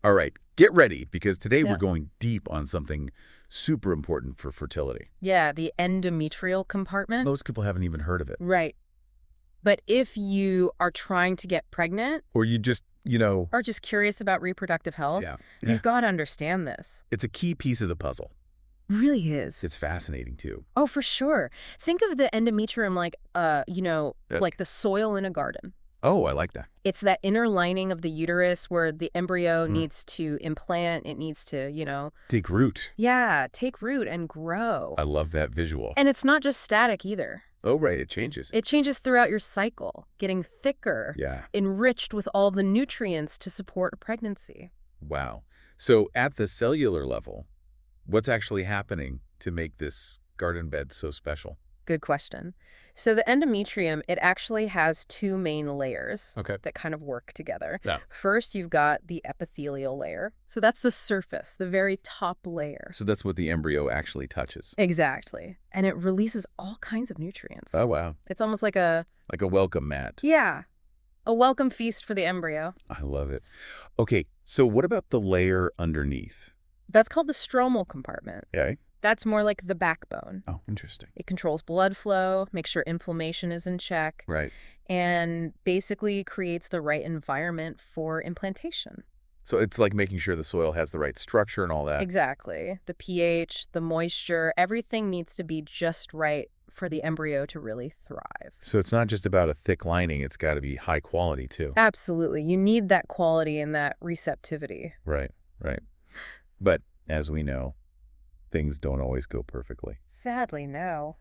All right, get ready, because today we're Yeah. going deep on something super important for fertility. Yeah, the endometrial compartment. Most people haven't even heard of it. Right. But if you are trying to get pregnant Or you just, or just curious about reproductive health, yeah. you've got to understand this. It's a key piece of the puzzle. Really is. It's fascinating, too. Oh, for sure. Think of the endometrium like, Okay. like the soil in a garden. Oh, I like that. It's that inner lining of the uterus where the embryo Mm. needs to implant. It needs to, Take root. yeah, take root and grow. I love that visual. And it's not just static either. Oh, right, it changes. It changes throughout your cycle, getting thicker, Yeah, enriched with all the nutrients to support a pregnancy. wow. So at the cellular level, what's actually happening to make this garden bed so special? Good question. So the endometrium, it actually has two main layers Okay. that kind of work together. Yeah. First, you've got the epithelial layer. So that's the surface, the very top layer. So that's what the embryo actually touches. Exactly. And it releases all kinds of nutrients. Oh, wow. It's almost like a welcome mat. yeah, a welcome feast for the embryo. I love it. Okay, so what about the layer underneath? That's called the stromal compartment. Okay. That's more like the backbone. Oh, interesting. It controls blood flow, makes sure inflammation is in check, Right. and basically creates the right environment for implantation. So it's like making sure the soil has the right structure and all that. Exactly. The pH, the moisture, everything needs to be just right for the embryo to really thrive. So it's not just about a thick lining, it's got to be high quality too. Absolutely. You need that quality and that receptivity. Right, right. But as we know, things don't always go perfectly. Sadly, no.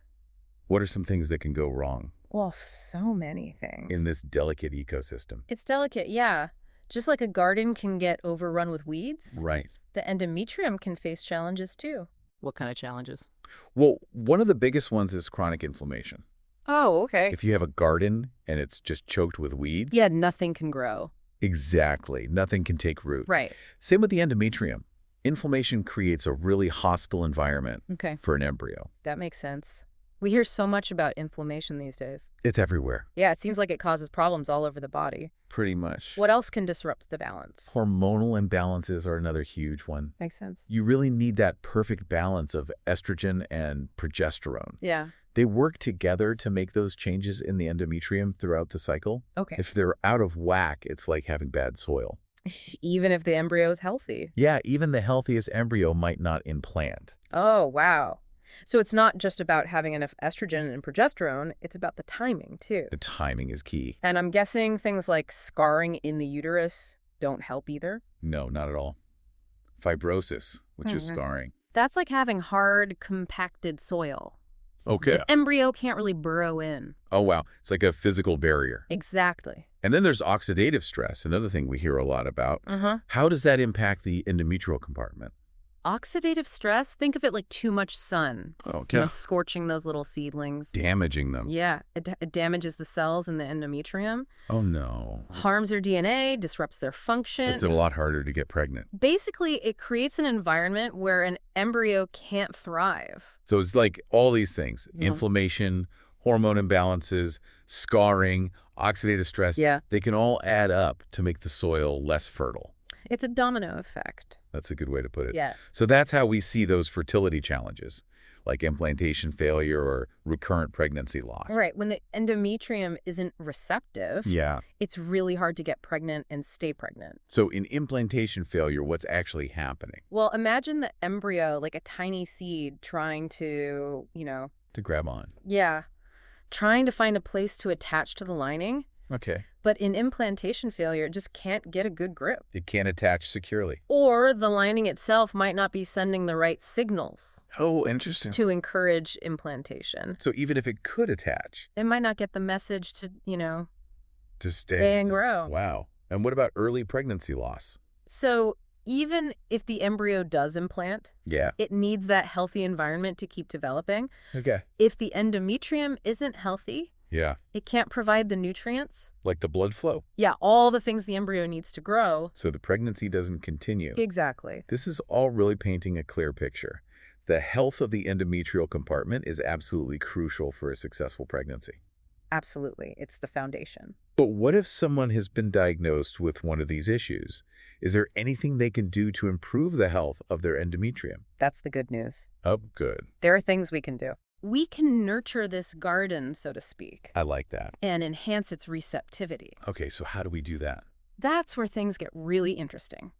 What are some things that can go wrong Well, so many things. in this delicate ecosystem? It's delicate, yeah. Just like a garden can get overrun with weeds, Right. the endometrium can face challenges too. What kind of challenges? Well, one of the biggest ones is chronic inflammation. Oh, okay. If you have a garden and it's just choked with weeds, Yeah, nothing can grow. exactly, nothing can take root. Right. Same with the endometrium. Inflammation creates a really hostile environment Okay, for an embryo. that makes sense. We hear so much about inflammation these days. It's everywhere, Yeah, it seems like it causes problems all over the body. pretty much. What else can disrupt the balance? Hormonal imbalances are another huge one. Makes sense. You really need that perfect balance of estrogen and progesterone. Yeah. They work together to make those changes in the endometrium throughout the cycle. Okay. If they're out of whack, it's like having bad soil. Even if the embryo is healthy. Yeah, even the healthiest embryo might not implant. Oh, wow. So it's not just about having enough estrogen and progesterone, it's about the timing too. The timing is key. And I'm guessing things like scarring in the uterus don't help either. No, not at all. Fibrosis, which is Mhm. scarring. That's like having hard, compacted soil. Okay. The embryo can't really burrow in. Oh, wow. It's like a physical barrier. Exactly. And then there's oxidative stress, another thing we hear a lot about. Uh-huh. How does that impact the endometrial compartment? Oxidative stress, think of it like too much sun. Okay. Scorching those little seedlings. Damaging them. Yeah, it damages the cells in the endometrium, Oh, no. harms their DNA, disrupts their function. It's a lot harder to get pregnant. Basically, it creates an environment where an embryo can't thrive. So it's like all these things, Yeah. inflammation, hormone imbalances, scarring, oxidative stress, Yeah. they can all add up to make the soil less fertile. It's a domino effect. That's a good way to put it. Yeah. So that's how we see those fertility challenges, like implantation failure or recurrent pregnancy loss. Right. When the endometrium isn't receptive, Yeah. it's really hard to get pregnant and stay pregnant. So in implantation failure, what's actually happening? Well, imagine the embryo like a tiny seed trying to, To grab on. trying to find a place to attach to the lining. Okay. But in implantation failure, it just can't get a good grip. It can't attach securely. Or the lining itself might not be sending the right signals Oh, interesting. to encourage implantation. So even if it could attach It might not get the message to, to stay and grow. Wow. And what about early pregnancy loss? So even if the embryo does implant, Yeah. it needs that healthy environment to keep developing. Okay. If the endometrium isn't healthy, Yeah. it can't provide the nutrients. Like the blood flow. Yeah, all the things the embryo needs to grow. So the pregnancy doesn't continue. Exactly. This is all really painting a clear picture. The health of the endometrial compartment is absolutely crucial for a successful pregnancy. Absolutely. It's the foundation. But what if someone has been diagnosed with one of these issues? Is there anything they can do to improve the health of their endometrium? That's the good news. Oh, good. There are things we can do. We can nurture this garden, so to speak, I like that. and enhance its receptivity. Okay, so how do we do that? That's where things get really interesting.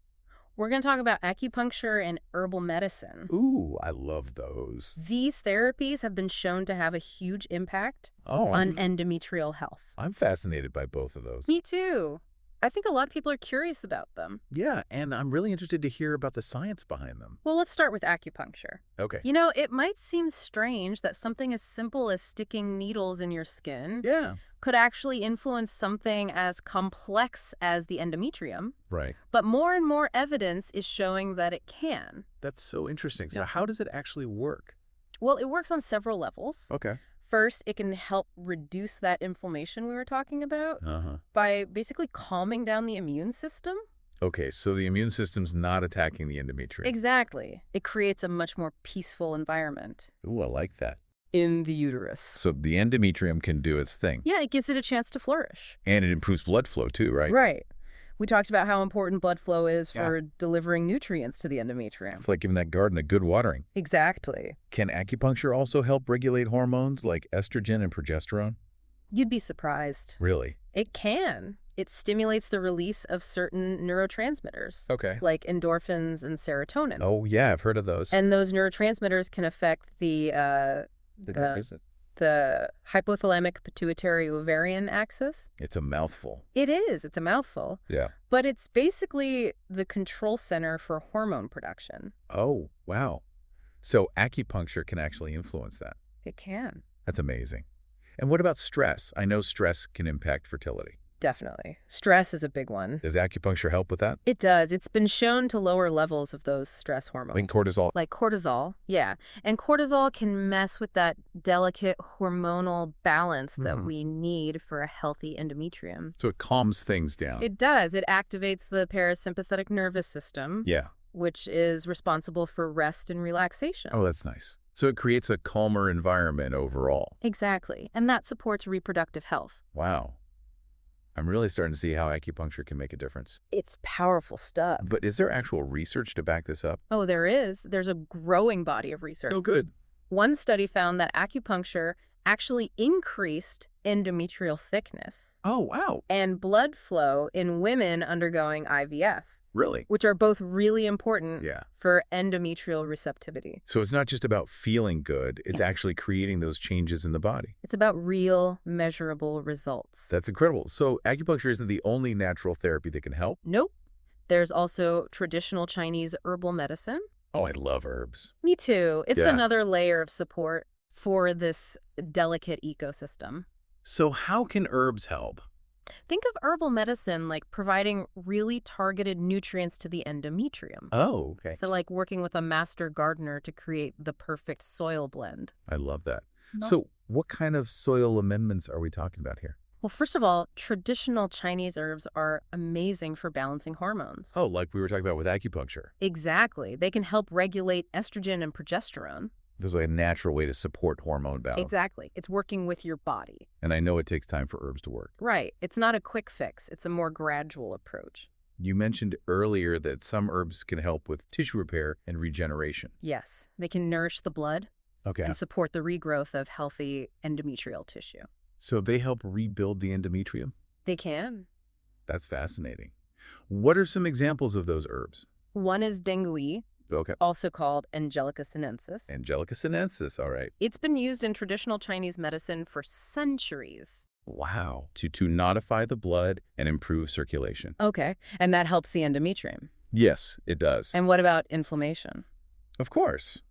We're going to talk about acupuncture and herbal medicine. Ooh, I love those. These therapies have been shown to have a huge impact on endometrial health. I'm fascinated by both of those. Me too. I think a lot of people are curious about them. Yeah, and I'm really interested to hear about the science behind them. Well, let's start with acupuncture. Okay. You know, it might seem strange that something as simple as sticking needles in your skin Yeah. could actually influence something as complex as the endometrium, Right. but more and more evidence is showing that it can. That's so interesting. So how does it actually work? Well, it works on several levels. Okay. First, it can help reduce that inflammation we were talking about by basically calming down the immune system. Okay, so the immune system's not attacking the endometrium. Exactly. It creates a much more peaceful environment. Ooh, I like that. In the uterus. So the endometrium can do its thing. Yeah, it gives it a chance to flourish. And it improves blood flow too, right? Right. We talked about how important blood flow is for delivering nutrients to the endometrium. It's like giving that garden a good watering. Exactly. Can acupuncture also help regulate hormones like estrogen and progesterone? You'd be surprised. Really? It can. It stimulates the release of certain neurotransmitters, Okay. like endorphins and serotonin. Oh, yeah, I've heard of those. And those neurotransmitters can affect the hypothalamic pituitary ovarian axis. It's a mouthful. It is. It's a mouthful. Yeah. But it's basically the control center for hormone production. Oh, wow. So acupuncture can actually influence that. It can. That's amazing. And what about stress? I know stress can impact fertility. Definitely. Stress is a big one. Does acupuncture help with that? It does. It's been shown to lower levels of those stress hormones. Like cortisol? Like cortisol, yeah. And cortisol can mess with that delicate hormonal balance that we need for a healthy endometrium. So it calms things down. It does. It activates the parasympathetic nervous system, Yeah. which is responsible for rest and relaxation. Oh, that's nice. So it creates a calmer environment overall. Exactly. And that supports reproductive health. Wow. I'm really starting to see how acupuncture can make a difference. It's powerful stuff. But is there actual research to back this up? Oh, there is. There's a growing body of research. Oh, good. One study found that acupuncture actually increased endometrial thickness Oh, wow. and blood flow in women undergoing IVF, Really? which are both really important Yeah. for endometrial receptivity. So it's not just about feeling good, it's actually creating those changes in the body. It's about real, measurable results. That's incredible. So acupuncture isn't the only natural therapy that can help? Nope. There's also traditional Chinese herbal medicine. Oh, I love herbs. Me too. It's Yeah. another layer of support for this delicate ecosystem. So how can herbs help? Think of herbal medicine like providing really targeted nutrients to the endometrium. Oh, okay. So like working with a master gardener to create the perfect soil blend. I love that. No. So what kind of soil amendments are we talking about here? Well, first of all, traditional Chinese herbs are amazing for balancing hormones. Oh, like we were talking about with acupuncture. Exactly. They can help regulate estrogen and progesterone. There's like a natural way to support hormone balance. Exactly. It's working with your body. And I know it takes time for herbs to work. Right. It's not a quick fix. It's a more gradual approach. You mentioned earlier that some herbs can help with tissue repair and regeneration. Yes. They can nourish the blood Okay. and support the regrowth of healthy endometrial tissue. So they help rebuild the endometrium? They can. That's fascinating. What are some examples of those herbs? One is dengui, Okay. also called Angelica sinensis. Angelica sinensis, all right. It's been used in traditional Chinese medicine for centuries. Wow. To notify the blood and improve circulation. Okay. And that helps the endometrium. Yes, it does. And what about inflammation? Of course.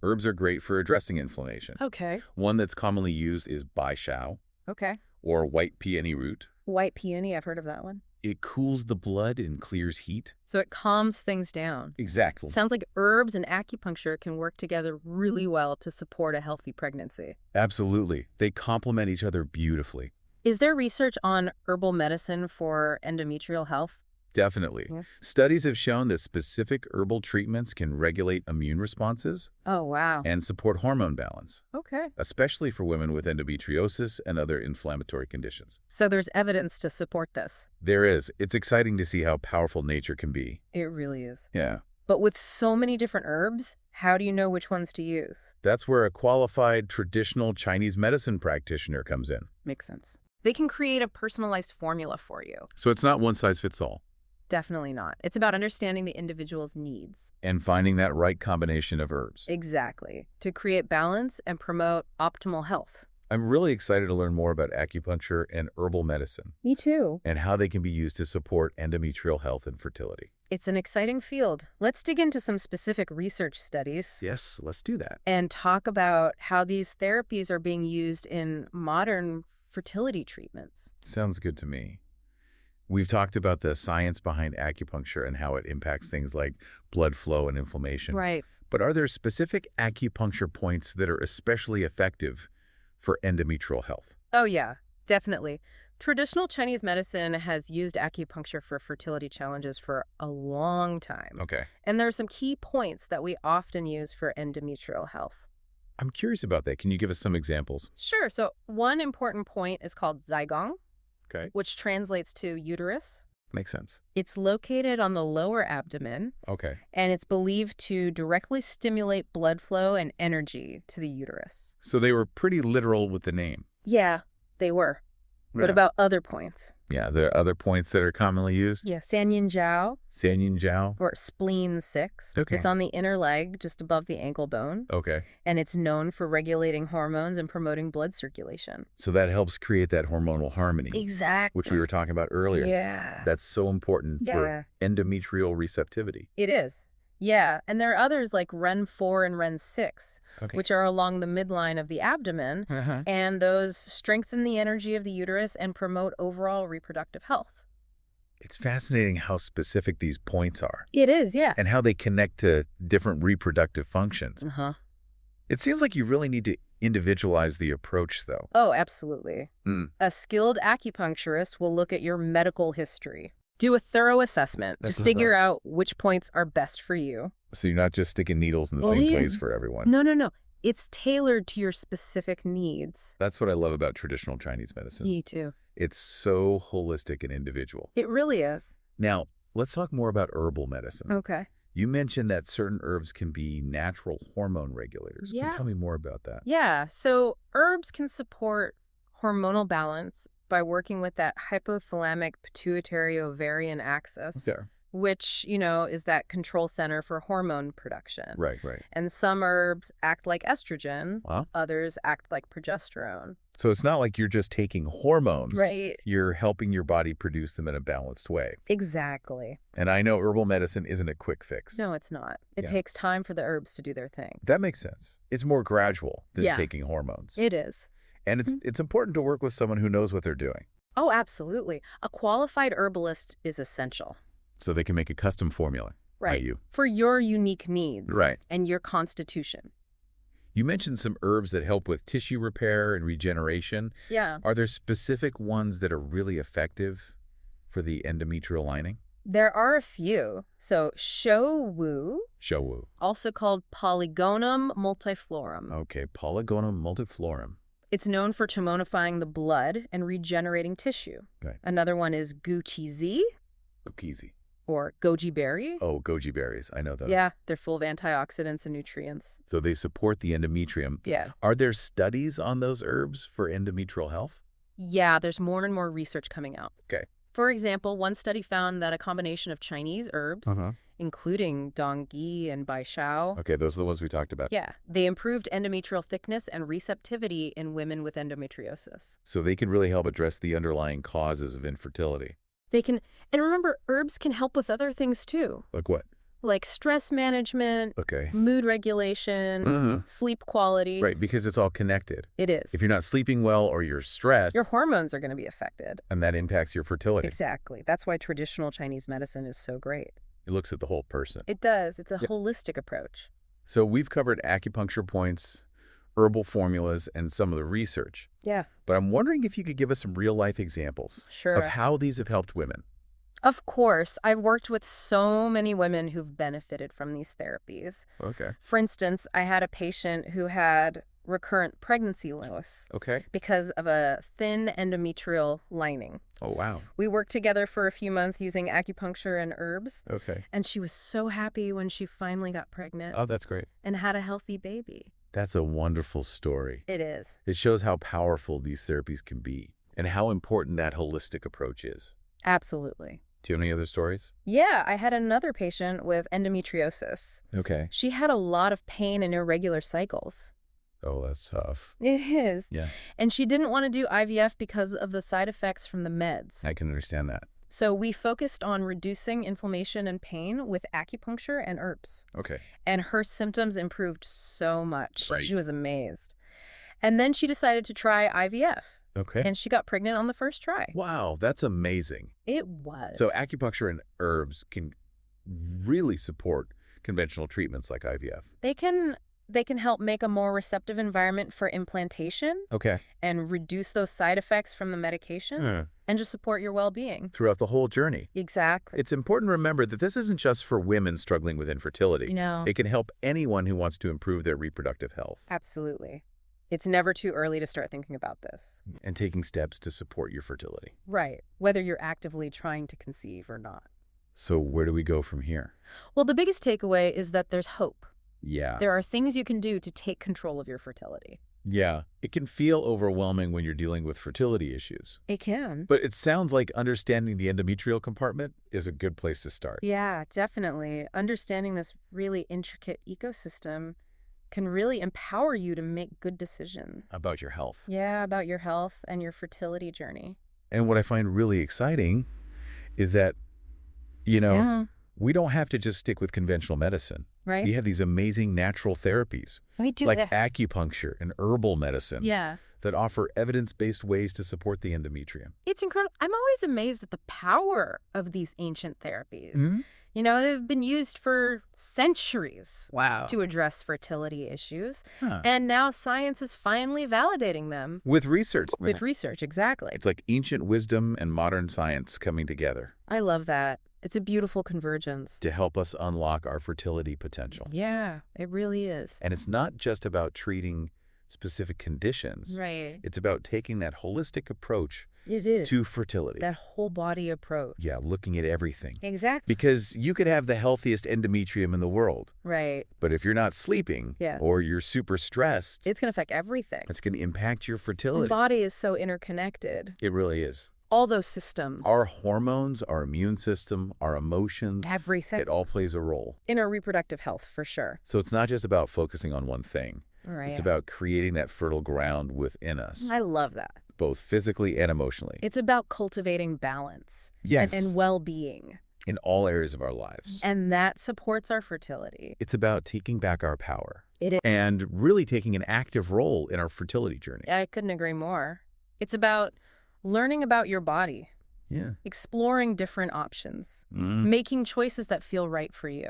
Herbs are great for addressing inflammation. Okay. One that's commonly used is bai shao, Okay. or white peony root. White peony, I've heard of that one. It cools the blood and clears heat. So it calms things down. Exactly. Sounds like herbs and acupuncture can work together really well to support a healthy pregnancy. Absolutely. They complement each other beautifully. Is there research on herbal medicine for endometrial health? Definitely. Yeah. Studies have shown that specific herbal treatments can regulate immune responses Oh, wow. and support hormone balance, Okay. especially for women with endometriosis and other inflammatory conditions. So there's evidence to support this. There is. It's exciting to see how powerful nature can be. It really is. Yeah. But with so many different herbs, how do you know which ones to use? That's where a qualified traditional Chinese medicine practitioner comes in. Makes sense. They can create a personalized formula for you. So it's not one size fits all. Definitely not. It's about understanding the individual's needs. And finding that right combination of herbs. Exactly. To create balance and promote optimal health. I'm really excited to learn more about acupuncture and herbal medicine Me too. and how they can be used to support endometrial health and fertility. It's an exciting field. Let's dig into some specific research studies. Yes, let's do that. And talk about how these therapies are being used in modern fertility treatments. Sounds good to me. We've talked about the science behind acupuncture and how it impacts things like blood flow and inflammation. Right. But are there specific acupuncture points that are especially effective for endometrial health? Oh, yeah, definitely. Traditional Chinese medicine has used acupuncture for fertility challenges for a long time. Okay. And there are some key points that we often use for endometrial health. I'm curious about that. Can you give us some examples? Sure. So one important point is called Zigong, Okay. which translates to uterus. Makes sense. It's located on the lower abdomen, Okay. and it's believed to directly stimulate blood flow and energy to the uterus. So they were pretty literal with the name. Yeah, they were. What Yeah. about other points? Yeah, there are other points that are commonly used. Yeah, Sanyin Jiao, Sanyin Jiao. or spleen 6. Okay. It's on the inner leg, just above the ankle bone, Okay. and it's known for regulating hormones and promoting blood circulation. So that helps create that hormonal harmony, Exactly. which we were talking about earlier. Yeah. That's so important for endometrial receptivity. It is. Yeah, and there are others like Ren 4 and Ren 6, Okay. which are along the midline of the abdomen, and those strengthen the energy of the uterus and promote overall reproductive health. It's fascinating how specific these points are It is, yeah. and how they connect to different reproductive functions. Uh-huh. It seems like you really need to individualize the approach, though. Oh, absolutely. Mm. A skilled acupuncturist will look at your medical history, do a thorough assessment to That's what's figure out which points are best for you. So you're not just sticking needles in the Well, same yeah. place for everyone. No. It's tailored to your specific needs. That's what I love about traditional Chinese medicine. Me too. It's so holistic and individual. It really is. Now, let's talk more about herbal medicine. Okay. You mentioned that certain herbs can be natural hormone regulators. Can Yeah. you tell me more about that? Yeah, so herbs can support hormonal balance by working with that hypothalamic pituitary ovarian axis, Okay. which, is that control center for hormone production. Right. And some herbs act like estrogen, Wow. others act like progesterone. So it's not like you're just taking hormones. Right. You're helping your body produce them in a balanced way. Exactly. And I know herbal medicine isn't a quick fix. No, it's not. It Yeah. takes time for the herbs to do their thing. That makes sense. It's more gradual than Yeah. taking hormones. It is. And it's important to work with someone who knows what they're doing Oh, absolutely. A qualified herbalist is essential. so they can make a custom formula by Right. you. For your unique needs. Right. And your constitution. You mentioned some herbs that help with tissue repair and regeneration. Yeah. Are there specific ones that are really effective for the endometrial lining? There are a few. So Shou Wu, Showu. also called Polygonum multiflorum. Okay, Polygonum multiflorum. It's known for tomonifying the blood and regenerating tissue. Right. Another one is Guqizi Ukizi. or goji berry. Oh, goji berries. I know those. Yeah, they're full of antioxidants and nutrients. So they support the endometrium. Yeah. Are there studies on those herbs for endometrial health? Yeah, there's more and more research coming out. Okay. For example, one study found that a combination of Chinese herbs, including dongyi and baishao, Okay, those are the ones we talked about. yeah, they improved endometrial thickness and receptivity in women with endometriosis. So they can really help address the underlying causes of infertility. They can, and remember, herbs can help with other things too, Like what? like stress management, Okay. mood regulation, Mhm. sleep quality. Right, because it's all connected. It is. If you're not sleeping well or you're stressed, Your hormones are going to be affected. and that impacts your fertility. Exactly. That's why traditional Chinese medicine is so great. It looks at the whole person. It does. It's a Yep. holistic approach. So we've covered acupuncture points, herbal formulas, and some of the research. Yeah, But I'm wondering if you could give us some real-life examples sure. of how these have helped women. Of course, I've worked with so many women who've benefited from these therapies. Okay. For instance, I had a patient who had recurrent pregnancy loss Okay. because of a thin endometrial lining. Oh, wow. We worked together for a few months using acupuncture and herbs, Okay. and she was so happy when she finally got pregnant Oh, that's great. and had a healthy baby. That's a wonderful story. It is. It shows how powerful these therapies can be and how important that holistic approach is. Absolutely. Do you have any other stories? Yeah, I had another patient with endometriosis. Okay. She had a lot of pain and irregular cycles. Oh, that's tough. It is. Yeah, And she didn't want to do IVF because of the side effects from the meds. I can understand that. So we focused on reducing inflammation and pain with acupuncture and herbs. Okay. And her symptoms improved so much. Right. She was amazed. And then she decided to try IVF. Okay. And she got pregnant on the first try. Wow, that's amazing. It was. So acupuncture and herbs can really support conventional treatments like IVF. They can help make a more receptive environment for implantation Okay. and reduce those side effects from the medication and just support your well-being. Throughout the whole journey. Exactly. It's important to remember that this isn't just for women struggling with infertility. No. It can help anyone who wants to improve their reproductive health Absolutely. It's never too early to start thinking about this. and taking steps to support your fertility. Right. Whether you're actively trying to conceive or not. So where do we go from here? Well, the biggest takeaway is that there's hope. Yeah. There are things you can do to take control of your fertility. Yeah. It can feel overwhelming when you're dealing with fertility issues. It can. But it sounds like understanding the endometrial compartment is a good place to start. Yeah, definitely. Understanding this really intricate ecosystem can really empower you to make good decisions. About your health. Yeah, about your health and your fertility journey. And what I find really exciting is that, Yeah, we don't have to just stick with conventional medicine. right? We have these amazing natural therapies We do like that. acupuncture and herbal medicine Yeah. that offer evidence-based ways to support the endometrium. It's incredible. I'm always amazed at the power of these ancient therapies. Mhm. You know, they've been used for centuries Wow. to address fertility issues. Huh. And now science is finally validating them. With research. With research, exactly. It's like ancient wisdom and modern science coming together I love that. It's a beautiful convergence. to help us unlock our fertility potential. Yeah, it really is. And it's not just about treating specific conditions. Right. It's about taking that holistic approach It is. to fertility. That whole body approach. Yeah, looking at everything. Exactly. Because you could have the healthiest endometrium in the world, Right. but if you're not sleeping Yeah. or you're super stressed, It's going to affect everything. it's going to impact your The fertility. body is so interconnected. It really is. All those systems. Our hormones, our immune system, our emotions, Everything. it all plays a role. In our reproductive health, for sure. So it's not just about focusing on one thing. Right. It's about creating that fertile ground within us, I love that. both physically and emotionally. It's about cultivating balance Yes, and well-being. in all areas of our lives. And that supports our fertility. It's about taking back our power It is. and really taking an active role in our fertility journey. I couldn't agree more. It's about learning about your body, Yeah. exploring different options, Mm. making choices that feel right for you.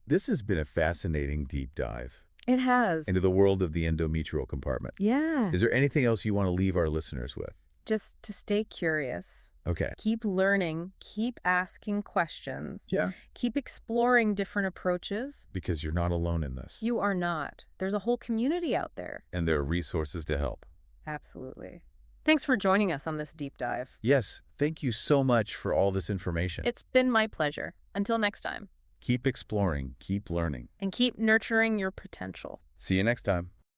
This has been a fascinating deep dive It has. into the world of the endometrial compartment. Yeah. Is there anything else you want to leave our listeners with? Just to stay curious. Okay. Keep learning. Keep asking questions. Yeah. Keep exploring different approaches. Because you're not alone in this. You are not. There's a whole community out there. And there are resources to help. Absolutely. Thanks for joining us on this deep dive. Yes, thank you so much for all this information. It's been my pleasure. Until next time. Keep exploring, keep learning. And keep nurturing your potential. See you next time.